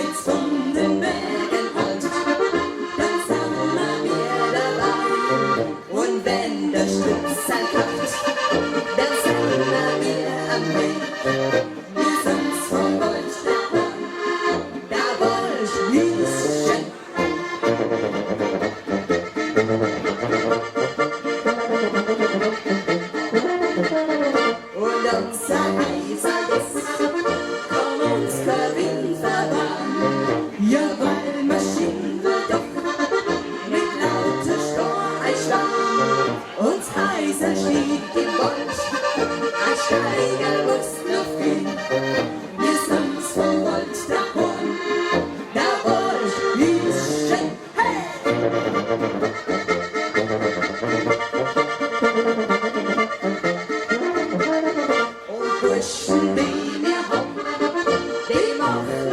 wenn's von den Bergen halt, dann sind wir dabei. Und wenn der Schlüssel klappt, dann sind wir am Weg. Wir sind vom Gold daheim, da Gold ist schön. Und unser heißer Biss komm uns der Wind voran. Ja, weil Maschinen wird doch mit lauter Storch und heißer steht im Gold. Ein Steiger muss noch gehen. Wir sind vom Gold daheim, da Gold ist schön. Hey! Und Burschen, die wir haben, die machen